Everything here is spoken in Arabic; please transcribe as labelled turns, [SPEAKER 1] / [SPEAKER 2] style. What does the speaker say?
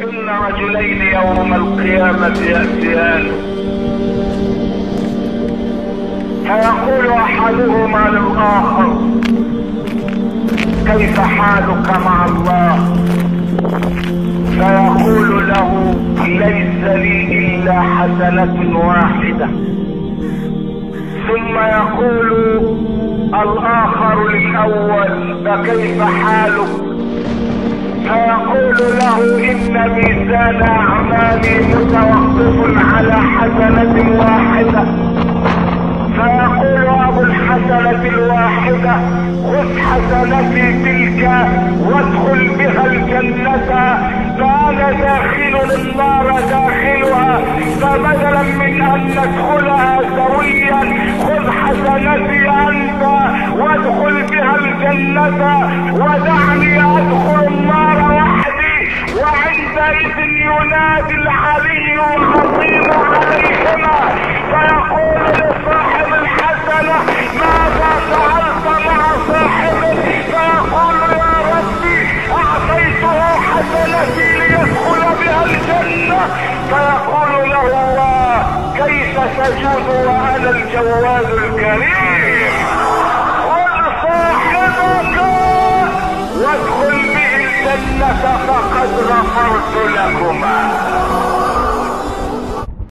[SPEAKER 1] إن رجلين يوم القيامة يأتيان فيقول أحدهما للآخر: كيف حالك مع الله؟ فيقول له: ليس لي إلا حسنة واحدة. ثم يقول الآخر للأول: فكيف حالك؟ فيقول له: إن ميزان أعمالي متوقف على حسنة واحدة. فيقول أبو الحسنة الواحدة: خذ حسنتي تلك وادخل بها الجنة، فأنا داخل النار داخلها، فبدلا من أن ندخلها سويا خذ حسنتي أنت وادخل بها الجنة ودعني أدخل النار وحدي. وعندئذ ينادي العلي العظيم عليهما فيقول لصاحب الحسنة: ماذا فعلت مع صاحبك؟ فيقول: يا ربي أعطيته حسنتي ليدخل بها الجنة. فيقول له الله: كيف تجود وأنا الجواد الكريم؟